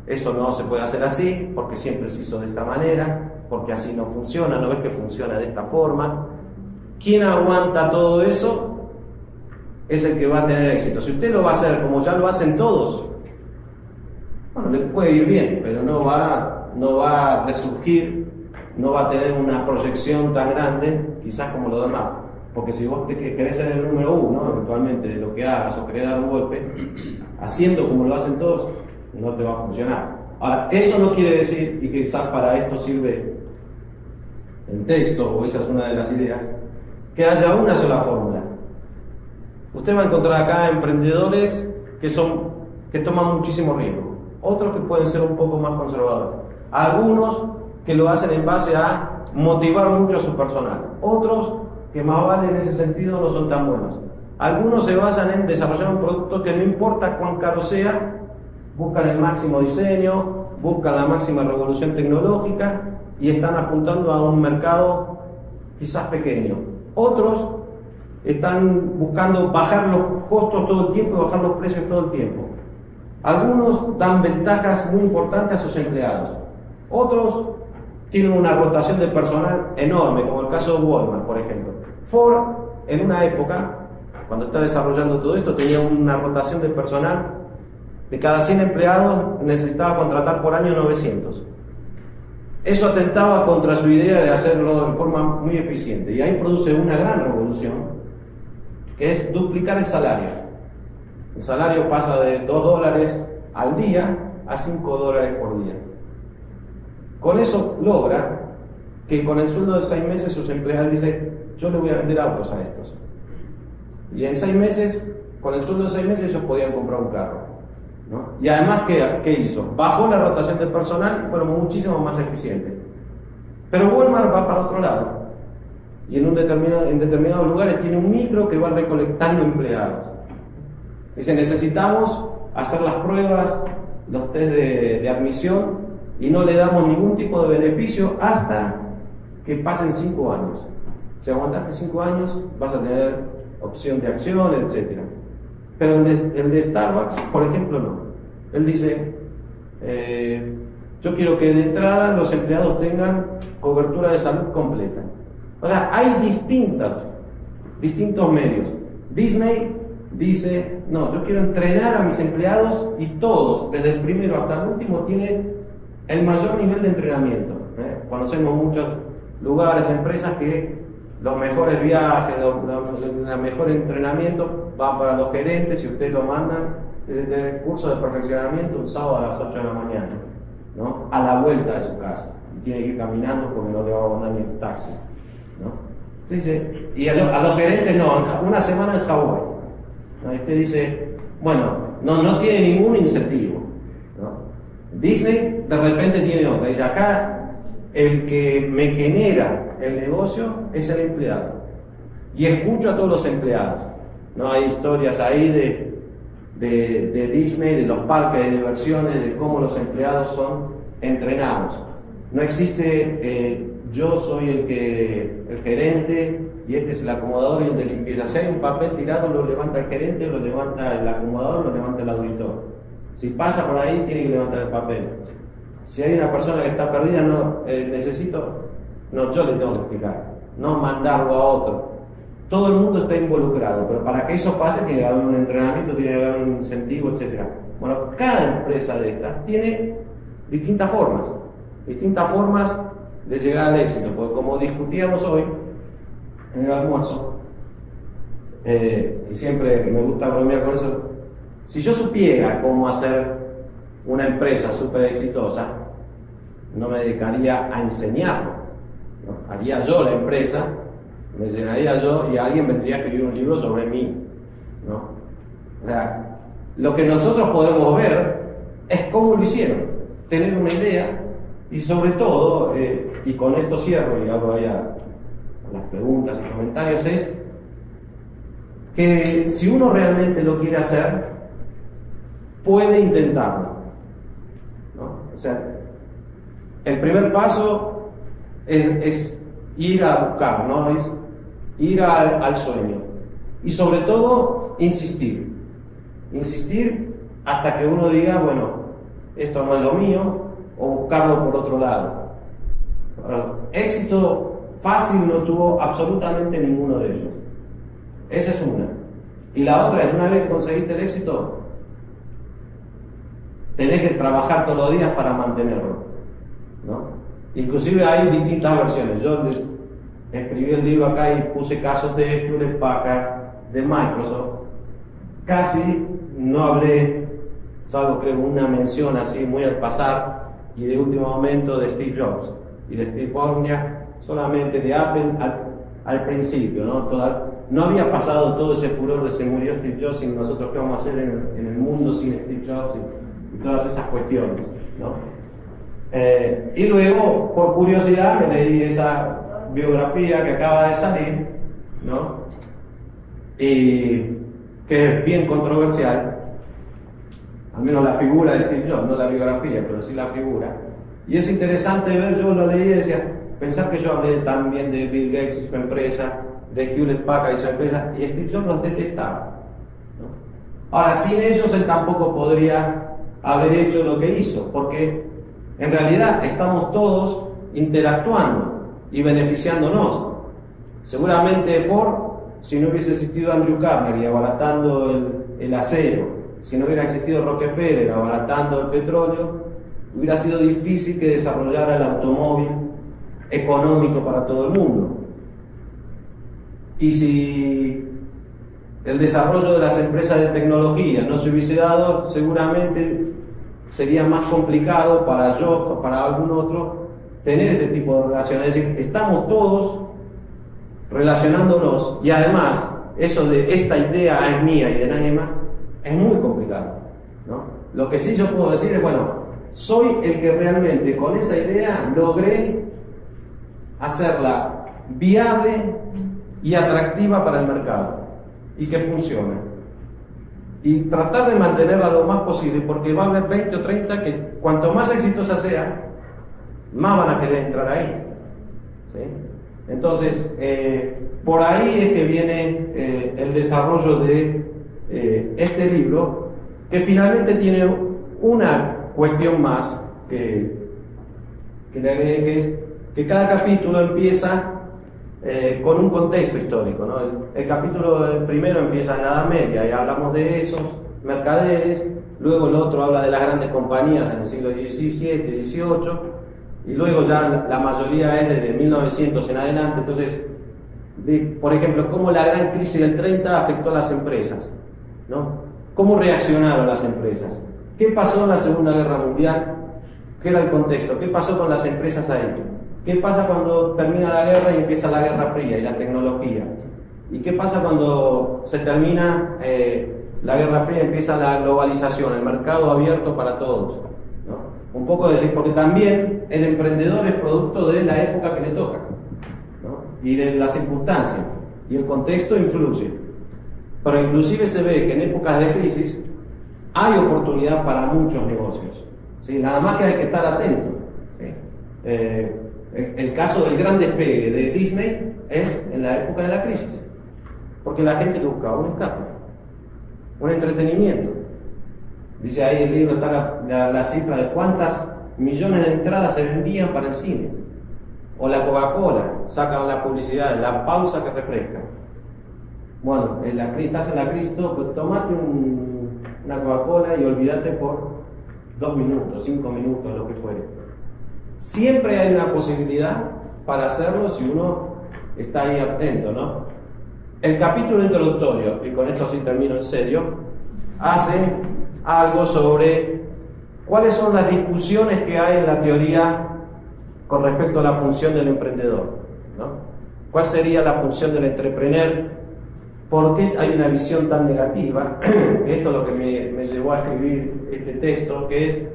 Eso no se puede hacer así, porque siempre se hizo de esta manera, porque así no funciona, no ves que funciona de esta forma. ¿Quién aguanta todo eso? Es el que va a tener éxito. Si usted lo va a hacer como ya lo hacen todos, bueno, le puede ir bien, pero no va a resurgir, no va a tener una proyección tan grande, quizás como los demás. Porque si vos querés ser el número uno, eventualmente, de lo que hagas, o querés dar un golpe, haciendo como lo hacen todos, no te va a funcionar. Ahora, eso no quiere decir, y quizás para esto sirve el texto, o esa es una de las ideas, que haya una sola fórmula. Usted va a encontrar acá emprendedores que toman muchísimo riesgo, otros que pueden ser un poco más conservadores, algunos que lo hacen en base a motivar mucho a su personal, otros que más vale en ese sentido no son tan buenos. Algunos se basan en desarrollar un producto que no importa cuán caro sea, buscan el máximo diseño, buscan la máxima revolución tecnológica y están apuntando a un mercado quizás pequeño. Otros están buscando bajar los costos todo el tiempo y bajar los precios todo el tiempo. Algunos dan ventajas muy importantes a sus empleados. Otros tienen una rotación de personal enorme, como el caso de Walmart, por ejemplo. Ford, en una época, cuando estaba desarrollando todo esto, tenía una rotación de personal. De cada 100 empleados necesitaba contratar por año 900. Eso atentaba contra su idea de hacerlo en forma muy eficiente. Y ahí produce una gran revolución, que es duplicar el salario. El salario pasa de $2 al día a $5 por día. Con eso logra que con el sueldo de 6 meses sus empleados dicen: yo le voy a vender autos a estos. Y en 6 meses, con el sueldo de 6 meses, ellos podían comprar un carro, ¿no? Y además, ¿qué hizo? Bajó la rotación de personal y fueron muchísimo más eficientes. Pero Walmart va para otro lado. Y en determinados lugares tiene un micro que va recolectando empleados. Dice: necesitamos hacer las pruebas, los test de admisión, y no le damos ningún tipo de beneficio hasta que pasen 5 años. Si aguantaste 5 años, vas a tener opción de acción, etc. Pero el de Starbucks, por ejemplo, no. Él dice: yo quiero que de entrada los empleados tengan cobertura de salud completa. O sea, hay distintos medios. Disney dice: no, yo quiero entrenar a mis empleados, y todos, desde el primero hasta el último, tienen el mayor nivel de entrenamiento. Conocemos muchos lugares, empresas que los mejores viajes, el mejor entrenamiento va para los gerentes, y ustedes lo mandan desde el curso de perfeccionamiento un sábado a las 8 de la mañana, ¿no? A la vuelta de su casa. Y tiene que ir caminando porque no le va a mandar ni el taxi, ¿no? Entonces, y a los gerentes no, una semana en Hawái. ¿No? Y usted dice: bueno, no tiene ningún incentivo, ¿no? Disney de repente tiene otra. Dice: acá el que me genera el negocio es el empleado. Y escucho a todos los empleados, ¿no? Hay historias ahí de Disney, de los parques de diversiones, de cómo los empleados son entrenados. No existe yo soy el gerente y este es el acomodador y el de limpieza. Si hay un papel tirado, lo levanta el gerente, lo levanta el acomodador, lo levanta el auditor. Si pasa por ahí, tiene que levantar el papel. Si hay una persona que está perdida, yo le tengo que explicar, no mandarlo a otro. Todo el mundo está involucrado, pero para que eso pase tiene que haber un entrenamiento, tiene que haber un incentivo, etc. Bueno, cada empresa de estas tiene distintas formas de llegar al éxito, porque como discutíamos hoy en el almuerzo, y siempre me gusta bromear con eso, si yo supiera cómo hacer una empresa súper exitosa, no me dedicaría a enseñarlo, ¿no? Haría yo la empresa, me llenaría yo y alguien vendría a escribir un libro sobre mí, ¿no? O sea, lo que nosotros podemos ver es cómo lo hicieron, tener una idea y sobre todo, y con esto cierro y abro ahí a las preguntas y comentarios, es que si uno realmente lo quiere hacer, puede intentarlo, ¿no? O sea, el primer paso es ir a buscar, ¿no? Es ir al sueño. Y sobre todo, insistir hasta que uno diga: bueno, esto no es lo mío, o buscarlo por otro lado. Éxito fácil no tuvo absolutamente ninguno de ellos. Esa es una. Y la otra es: una vez que conseguiste el éxito, tenés que trabajar todos los días para mantenerlo, ¿no? Inclusive hay distintas versiones. Yo escribí el libro acá y puse casos de Hewlett Packard, de Microsoft. Casi no hablé, salvo creo una mención así muy al pasar y de último momento, de Steve Jobs y de Steve Wozniak, solamente de Apple al principio, ¿no? No había pasado todo ese furor de: se murió Steve Jobs y nosotros qué vamos a hacer en el mundo sin Steve Jobs, y todas esas cuestiones, ¿no? Y luego, por curiosidad, me leí esa biografía que acaba de salir, ¿no? Y que es bien controversial, al menos la figura de Steve Jobs, no la biografía, pero sí la figura. Y es interesante ver, yo lo leí y decía, pensar que yo hablé también de Bill Gates y su empresa, de Hewlett Packard y su empresa, y Steve Jobs los detestaba, ¿no? Ahora, sin ellos él tampoco podría haber hecho lo que hizo, porque en realidad estamos todos interactuando y beneficiándonos. Seguramente Ford, si no hubiese existido Andrew Carnegie abaratando el acero, si no hubiera existido Rockefeller abaratando el petróleo, hubiera sido difícil que desarrollara el automóvil económico para todo el mundo. Y si el desarrollo de las empresas de tecnología no se hubiese dado, seguramente sería más complicado para Jobs o para algún otro tener ese tipo de relación. Es decir, estamos todos relacionándonos, y además eso de esta idea es mía y de nadie más es muy complicado, ¿no? Lo que sí yo puedo decir es, bueno, soy el que realmente con esa idea logré hacerla viable y atractiva para el mercado y que funcione, y tratar de mantenerla lo más posible, porque va a haber 20 o 30 que cuanto más exitosa sea, más van a querer entrar ahí, ¿sí? Entonces, por ahí es que viene el desarrollo de este libro, que finalmente tiene una cuestión más que le agregué, que es que cada capítulo empieza con un contexto histórico, ¿no? El capítulo primero empieza en la Edad Media y hablamos de esos mercaderes, luego el otro habla de las grandes compañías en el siglo XVII, XVIII, y luego ya la mayoría es desde 1900 en adelante. Entonces, por ejemplo, cómo la gran crisis del 30 afectó a las empresas, ¿no? Cómo reaccionaron las empresas, qué pasó en la Segunda Guerra Mundial, qué era el contexto, qué pasó con las empresas ahí, qué pasa cuando termina la guerra y empieza la Guerra Fría y la tecnología, y qué pasa cuando se termina la Guerra Fría y empieza la globalización, el mercado abierto para todos, ¿no? Un poco decir, porque también el emprendedor es producto de la época que le toca, ¿no? Y de las circunstancias, y el contexto influye. Pero inclusive se ve que en épocas de crisis hay oportunidad para muchos negocios, ¿sí? Nada más que hay que estar atento, ¿sí? El caso del gran despegue de Disney es en la época de la crisis, porque la gente buscaba un escape, un entretenimiento. Dice ahí el libro, está la cifra de cuántas millones de entradas se vendían para el cine. O la Coca-Cola, sacan la publicidad, la pausa que refresca. Bueno, estás en la crisis, pues tomate una Coca-Cola y olvídate por 2 minutos, 5 minutos, lo que fuere. Siempre hay una posibilidad para hacerlo si uno está ahí atento, ¿no? El capítulo introductorio, y con esto sí termino en serio, hace algo sobre cuáles son las discusiones que hay en la teoría con respecto a la función del emprendedor, ¿no? ¿Cuál sería la función del entrepreneur? ¿Por qué hay una visión tan negativa? Esto es lo que me llevó a escribir este texto, que es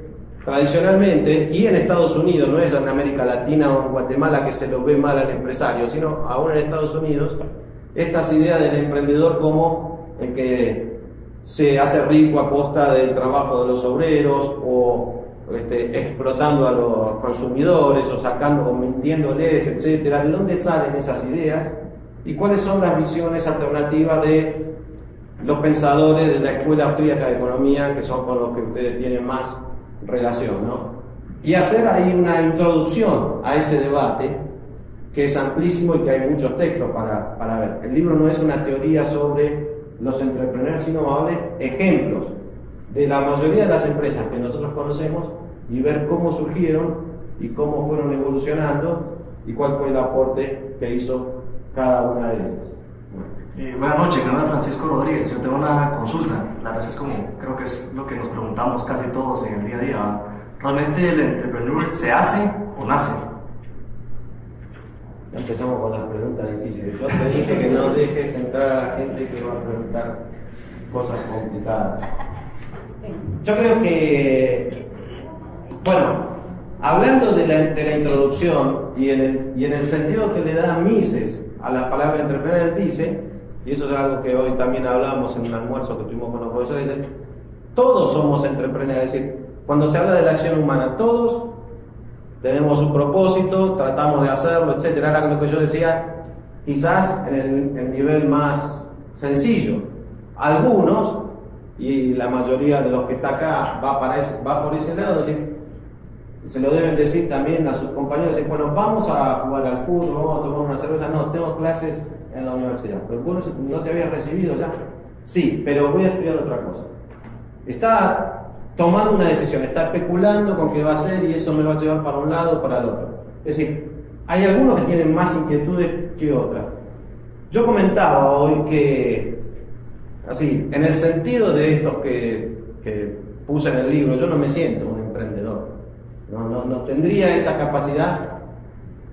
tradicionalmente, y en Estados Unidos, no es en América Latina o en Guatemala que se lo ve mal al empresario, sino aún en Estados Unidos, estas ideas del emprendedor como el que se hace rico a costa del trabajo de los obreros, o explotando a los consumidores, o sacando, o mintiéndoles, etcétera. ¿De dónde salen esas ideas? ¿Y cuáles son las visiones alternativas de los pensadores de la Escuela Austríaca de Economía, que son con los que ustedes tienen más relación, ¿no? Y hacer ahí una introducción a ese debate, que es amplísimo y que hay muchos textos para ver. El libro no es una teoría sobre los entrepreneurs, sino habla de ejemplos de la mayoría de las empresas que nosotros conocemos y ver cómo surgieron y cómo fueron evolucionando y cuál fue el aporte que hizo cada una de ellas. Buenas noches, mi nombre es Francisco Rodríguez. Yo tengo una consulta. La verdad es como, creo que es lo que nos preguntamos casi todos en el día a día. ¿Realmente el entrepreneur se hace o nace? Ya empezamos con las preguntas difíciles. Yo te dije que no dejes entrar a la gente que va a preguntar cosas complicadas. Yo creo que, bueno, hablando de la introducción y en el sentido que le da Mises a la palabra entrepreneur, él dice, y eso es algo que hoy también hablamos en un almuerzo que tuvimos con los profesores, todos somos entrepreneurs, es decir, cuando se habla de la acción humana, todos tenemos un propósito, tratamos de hacerlo, etcétera. Era lo que yo decía, quizás en el nivel más sencillo. Algunos, y la mayoría de los que está acá va por ese lado, es decir, se lo deben decir también a sus compañeros, decir, bueno, vamos a jugar al fútbol, vamos a tomar una cerveza. No, tengo clases en la universidad. Pero vos no te habías recibido ya. Sí, pero voy a estudiar otra cosa. Está tomando una decisión, está especulando con qué va a hacer y eso me va a llevar para un lado o para el otro. Es decir, hay algunos que tienen más inquietudes que otras. Yo comentaba hoy que, así, en el sentido de estos que puse en el libro, yo no me siento un emprendedor. No tendría esa capacidad,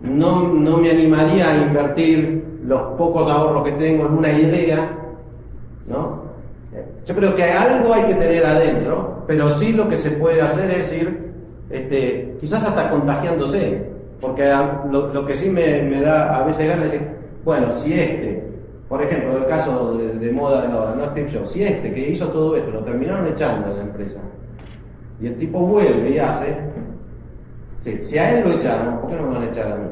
no me animaría a invertir los pocos ahorros que tengo en una idea, ¿no? Yo creo que algo hay que tener adentro, pero sí lo que se puede hacer es ir, quizás hasta contagiándose, porque lo que sí me da a veces ganas de decir, bueno, si por ejemplo, el caso de moda de ahora, no Steve Jobs, si que hizo todo esto, lo terminaron echando de la empresa, y el tipo vuelve y hace, sí, si a él lo echaron, ¿por qué no me van a echar a mí?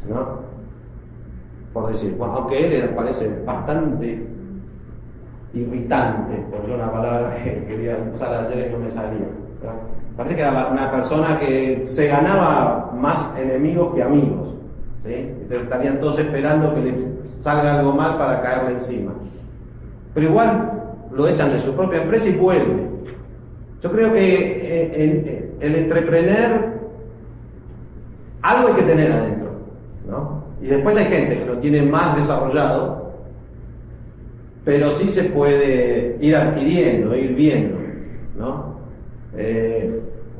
¿No? Por decir, bueno, aunque él parece bastante irritante, por yo una palabra que quería usar ayer y no me salía, ¿no? Parece que era una persona que se ganaba más enemigos que amigos, ¿sí? Entonces estarían todos esperando que le salga algo mal para caerle encima. Pero igual lo echan de su propia empresa y vuelve. Yo creo que el entrepreneur algo hay que tener adentro, ¿no? Y después hay gente que lo tiene más desarrollado, pero sí se puede ir adquiriendo, ir viendo, ¿no?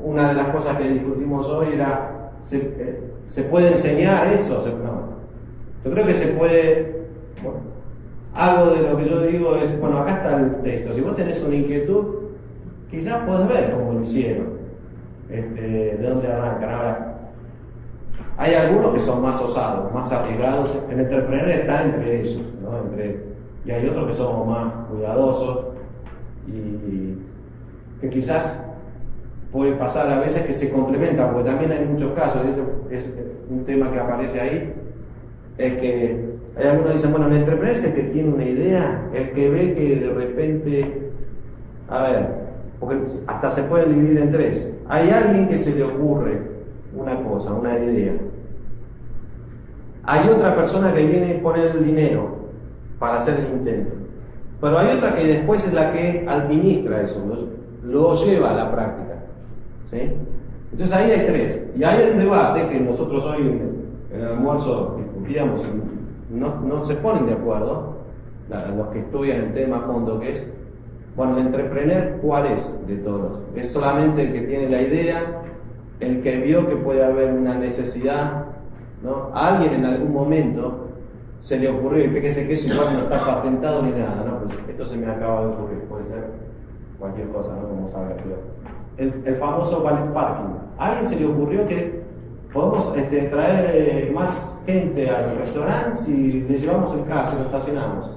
Una de las cosas que discutimos hoy era, ¿se puede enseñar eso? No. Yo creo que se puede, bueno, algo de lo que yo digo es, bueno, acá está el texto, si vos tenés una inquietud, quizás podés ver cómo lo hicieron, de dónde arrancan. Ahora, hay algunos que son más osados, más arriesgados, el entrepreneur está entre ellos, ¿no? Y hay otros que somos más cuidadosos y que quizás puede pasar a veces que se complementan, porque también hay muchos casos, y eso es un tema que aparece ahí, es que hay algunos que dicen, bueno, el entrepreneur es el que tiene una idea, el que ve que de repente, a ver, porque hasta se pueden dividir en tres, hay alguien que se le ocurre una cosa, una idea, hay otra persona que viene y pone el dinero para hacer el intento, pero hay otra que después es la que administra eso, lo lleva a la práctica, ¿sí? Entonces ahí hay tres, y hay un debate que nosotros hoy en el almuerzo discutíamos, no se ponen de acuerdo los que estudian el tema a fondo, que es, bueno, el entrepreneur, ¿cuál es de todos? ¿Es solamente el que tiene la idea, el que vio que puede haber una necesidad, ¿no? A alguien en algún momento se le ocurrió, y fíjese que eso igual no está patentado ni nada, ¿no? Pues esto se me acaba de ocurrir, puede ser cualquier cosa, ¿no? Como sabe, el famoso valet parking. A alguien se le ocurrió que podemos traer más gente al restaurante si le llevamos el carro, si lo estacionamos.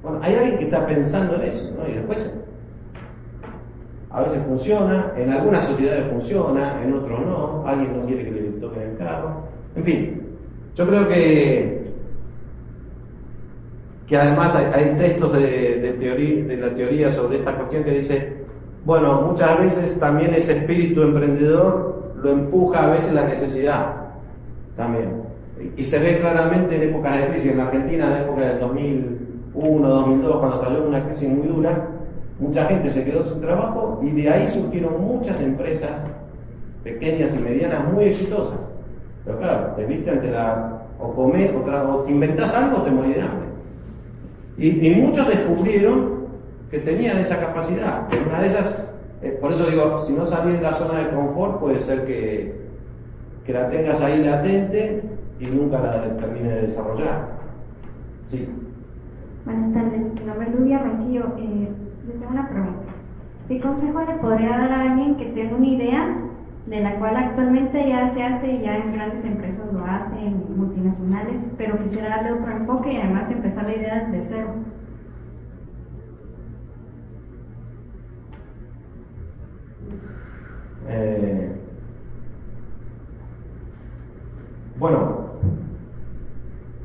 Bueno, hay alguien que está pensando en eso, ¿no? Y después, a veces funciona, en algunas sociedades funciona, en otros no, alguien no quiere que le toquen el carro, en fin. Yo creo que además hay textos de la teoría sobre esta cuestión que dice, bueno, muchas veces también ese espíritu emprendedor lo empuja a veces la necesidad también. Y se ve claramente en épocas de crisis, en la Argentina, en la época del 2001, 2002, cuando cayó una crisis muy dura, mucha gente se quedó sin trabajo y de ahí surgieron muchas empresas pequeñas y medianas muy exitosas. Pero claro, te viste ante o te inventás algo o te morís de hambre. Y muchos descubrieron que tenían esa capacidad. Una de esas, por eso digo, si no salís de la zona de confort, puede ser que la tengas ahí latente y nunca la termines de desarrollar. Sí. Buenas tardes, mi nombre es Ludia Ronquillo. Yo tengo una pregunta. ¿Qué consejo le podría dar a alguien que tenga una idea de la cual actualmente ya se hace, ya en grandes empresas lo hacen, multinacionales, pero quisiera darle otro enfoque y además empezar la idea desde cero?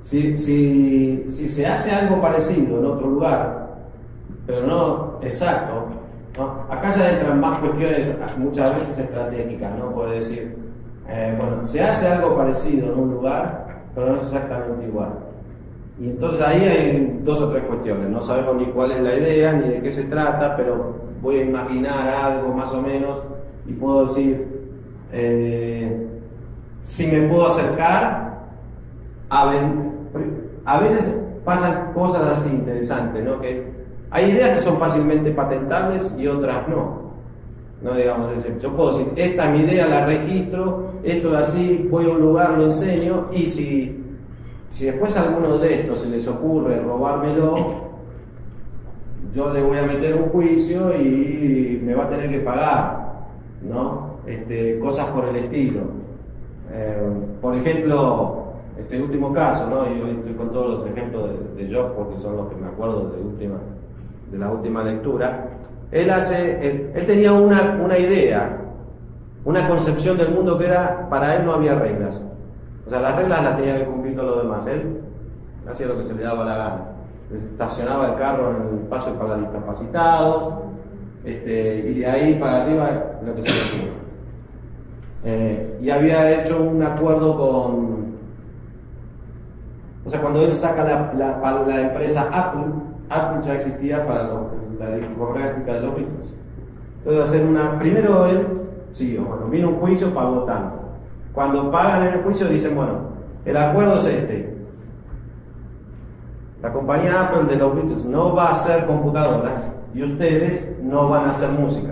Si se hace algo parecido en otro lugar, pero no exacto, ¿no? Acá ya entran más cuestiones muchas veces estratégicas, ¿no? Puede decir, bueno, se hace algo parecido en un lugar, pero no es exactamente igual. Y entonces ahí hay 2 o 3 cuestiones, no sabemos ni cuál es la idea, ni de qué se trata, pero voy a imaginar algo más o menos y puedo decir, si me puedo acercar a veces pasan cosas así interesantes, ¿no? Que hay ideas que son fácilmente patentables y otras no. No, digamos, yo puedo decir, esta es mi idea, la registro, esto es así, voy a un lugar, lo enseño, y si después a alguno de estos se les ocurre robármelo, yo le voy a meter un juicio y me va a tener que pagar, ¿no? Cosas por el estilo. Por ejemplo, este último caso, ¿no? Yo estoy con todos los ejemplos de Job porque son los que me acuerdo de la última lectura. Él tenía una idea, una concepción del mundo que era, para él no había reglas. O sea, las reglas las tenía que cumplir todos los demás. Él hacía lo que se le daba la gana. Estacionaba el carro en el paso para discapacitados, y de ahí para arriba lo que se le ocurre. Y había hecho un acuerdo o sea, cuando él saca la empresa Apple ya existía para la discográfica de los Beatles. Entonces, primero él, bueno, vino un juicio, pagó tanto. Cuando pagan en el juicio dicen, bueno, el acuerdo es este. La compañía Apple de los Beatles no va a hacer computadoras y ustedes no van a hacer música.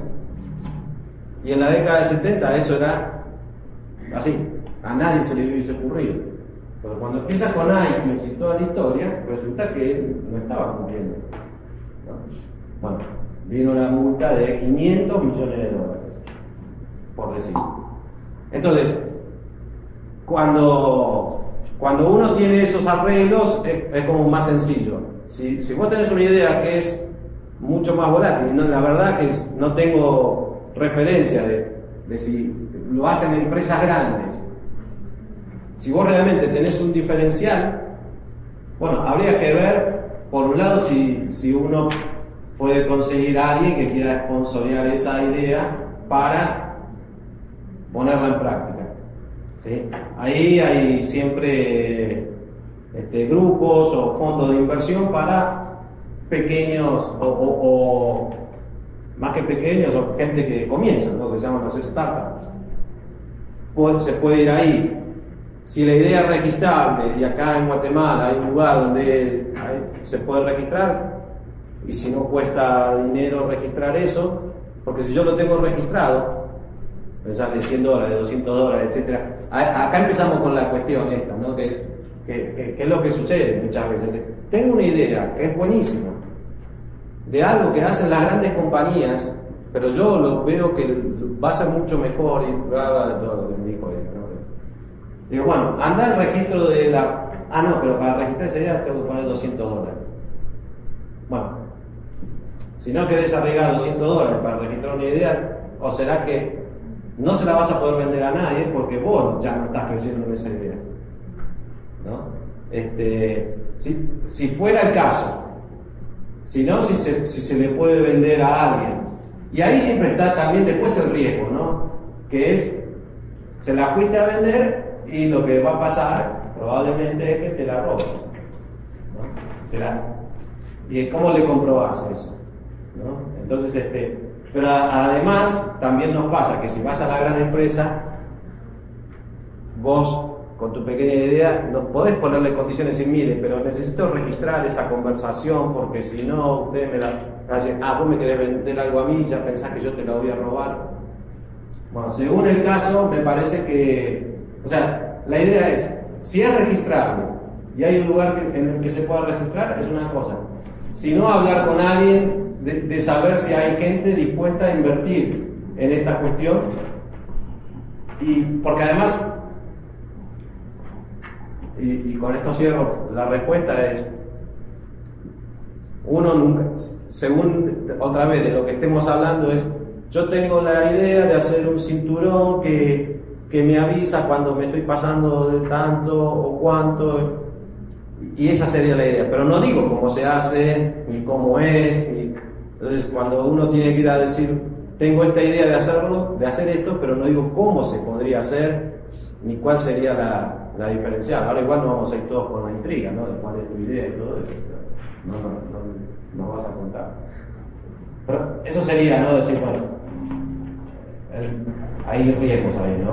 Y en la década del 70 eso era así, a nadie se le hubiese ocurrido. Pero cuando empieza con iTunes y toda la historia, resulta que él no estaba cumpliendo, ¿no? Bueno, vino la multa de $500 millones, por decir. Entonces, cuando uno tiene esos arreglos, es como más sencillo. Si vos tenés una idea que es mucho más volátil, y la verdad que no tengo referencia de si lo hacen en empresas grandes. Si vos realmente tenés un diferencial, bueno, habría que ver, por un lado, si uno puede conseguir a alguien que quiera sponsorear esa idea para ponerla en práctica, ¿sí? Ahí hay siempre grupos o fondos de inversión para pequeños o más que pequeños, o gente que comienza, ¿no? Que se llaman los startups. Se puede ir ahí. Si la idea es registrable, y acá en Guatemala hay un lugar donde se puede registrar, y si no cuesta dinero registrar eso, porque si yo lo tengo registrado, me sale $100, $200, etc. Acá empezamos con la cuestión esta, ¿no? Que es lo que sucede muchas veces. Tengo una idea que es buenísima, de algo que hacen las grandes compañías, pero yo lo veo que va a ser mucho mejor, y prueba de todo lo que me dijo él, ¿no? Digo, bueno, anda el registro de la... no, pero para registrar esa idea tengo que poner $200. Bueno, si no querés arriesgar $200 para registrar una idea, o será que no se la vas a poder vender a nadie porque vos ya no estás creyendo en esa idea, ¿no? Si fuera el caso, si no, si se le puede vender a alguien, y ahí siempre está también después el riesgo, ¿no? Que es, se la fuiste a vender y lo que va a pasar probablemente es que te la robes, ¿no? ¿Y cómo le comprobás eso? ¿No? Entonces, pero además también nos pasa que si vas a la gran empresa, vos con tu pequeña idea no podés ponerle condiciones y mire, pero necesito registrar esta conversación porque si no, ustedes me la dicen, vos me querés vender algo a mí, ya pensás que yo te lo voy a robar. Bueno, según el caso, me parece que, o sea, la idea es, si es registrable y hay un lugar en el que se pueda registrar, es una cosa. Si no, hablar con alguien de saber si hay gente dispuesta a invertir en esta cuestión, y porque además, y con esto cierro, la respuesta es, uno nunca, según otra vez de lo que estemos hablando, es, yo tengo la idea de hacer un cinturón que me avisa cuando me estoy pasando de tanto o cuánto, Y esa sería la idea, pero no digo cómo se hace, ni cómo es, entonces cuando uno tiene que ir a decir, tengo esta idea de hacerlo, de hacer esto, pero no digo cómo se podría hacer, ni cuál sería la diferencial. Ahora igual no vamos a ir todos con la intriga, ¿no? De cuál es tu idea y todo eso, no vas a contar. Pero eso sería, ¿no? Decir, bueno, hay riesgos ahí, ¿no?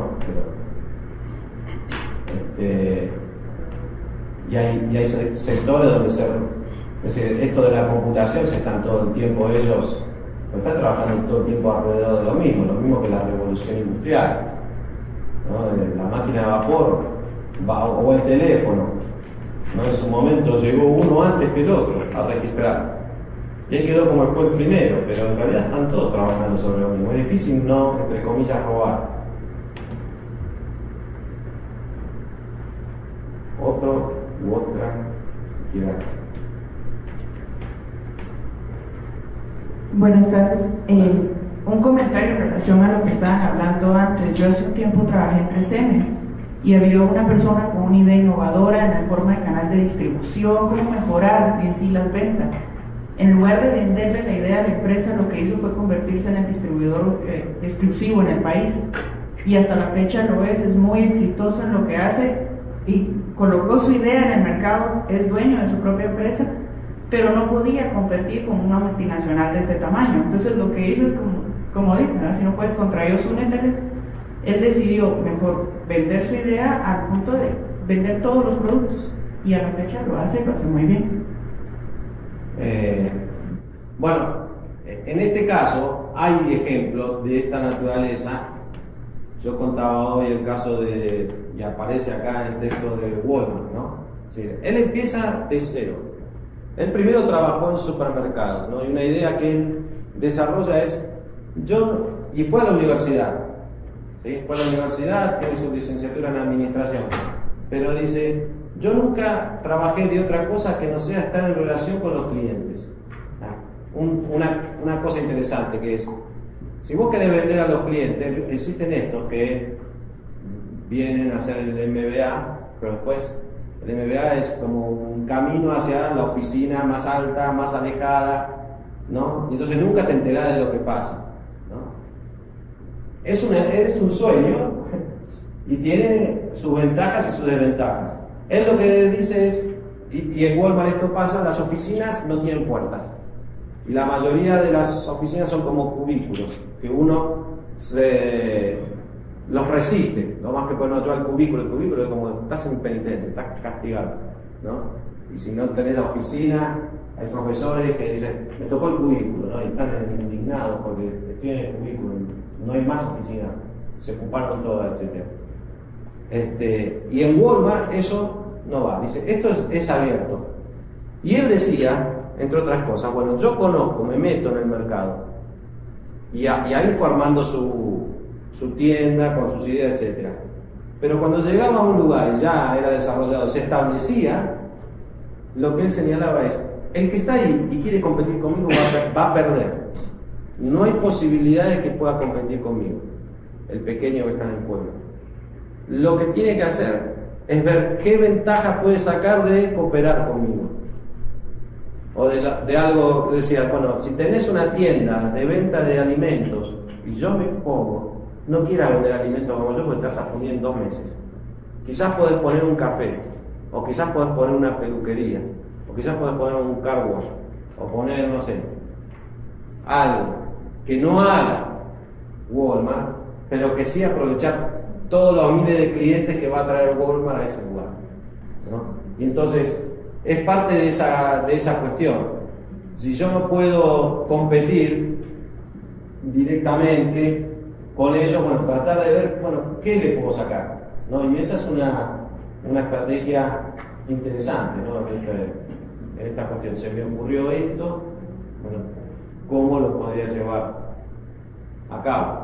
Y hay sectores donde es decir, esto de la computación se están todo el tiempo ellos, están trabajando todo el tiempo alrededor de lo mismo que la revolución industrial, ¿no? La máquina de vapor o el teléfono, ¿no? En su momento llegó uno antes que el otro a registrar. Y él quedó como fue el primero, pero en realidad están todos trabajando sobre lo mismo. Es difícil no, entre comillas, robar. Otro u otra quiera. Buenas tardes. Un comentario en relación a lo que estaban hablando antes. Yo hace un tiempo trabajé en 3M y había una persona con una idea innovadora en la forma de canal de distribución, cómo mejorar en sí las ventas. En lugar de venderle la idea a la empresa, lo que hizo fue convertirse en el distribuidor exclusivo en el país, y hasta la fecha lo es muy exitoso en lo que hace y colocó su idea en el mercado, es dueño de su propia empresa, pero no podía competir con una multinacional de ese tamaño. Entonces lo que hizo es como dicen, ¿no? Si no puedes contra ellos, úneteles. Él decidió mejor vender su idea al punto de vender todos los productos, y a la fecha lo hace muy bien. Bueno, en este caso hay ejemplos de esta naturaleza. Yo contaba hoy el caso y aparece acá en el texto de Walmart, ¿no? Sí, él empieza de cero. Él primero trabajó en supermercados, ¿no? Y una idea que él desarrolla es, y fue a la universidad, ¿sí? Fue a la universidad, tiene su licenciatura en administración, pero dice, yo nunca trabajé de otra cosa que no sea estar en relación con los clientes. Una cosa interesante que es, si vos querés vender a los clientes, existen estos que vienen a hacer el MBA, pero después el MBA es como un camino hacia la oficina más alta, más alejada, ¿no? Y entonces nunca te enterás de lo que pasa, ¿no? Es un sueño y tiene sus ventajas y sus desventajas. Él lo que dice es, y en Walmart esto pasa, las oficinas no tienen puertas. Y la mayoría de las oficinas son como cubículos, que uno los resiste, lo más que puede no llevar el cubículo es como estás en penitencia, estás castigado, ¿no? Y si no tenés la oficina, hay profesores que dicen, me tocó el cubículo, ¿no? Y están indignados porque estoy en el cubículo, no hay más oficina, se ocuparon todas, etc. Y en Walmart eso no va, dice, esto es abierto. Y él decía, entre otras cosas, bueno, yo conozco, me meto en el mercado, y ahí fue armando su tienda con sus ideas, etc. Pero cuando llegaba a un lugar y ya era desarrollado, se establecía, lo que él señalaba es, el que está ahí y quiere competir conmigo va a perder. No hay posibilidad de que pueda competir conmigo, el pequeño que está en el pueblo. Lo que tiene que hacer es ver qué ventaja puede sacar de cooperar conmigo. O de algo, decía, bueno, si tenés una tienda de venta de alimentos y yo me pongo, no quieras vender alimentos como yo porque te vas a fundir en 2 meses. Quizás podés poner un café, o quizás podés poner una peluquería, o quizás podés poner un car wash, o poner, no sé, algo que no haga Walmart, pero que sí aprovechar todos los miles de clientes que va a traer Walmart a ese lugar, ¿no? Y entonces es parte de esa cuestión. Si yo no puedo competir directamente con ellos, bueno, tratar de ver, bueno, qué le puedo sacar, ¿no? Y esa es una estrategia interesante, ¿no? En esta cuestión se me ocurrió esto, bueno, ¿cómo lo podría llevar a cabo?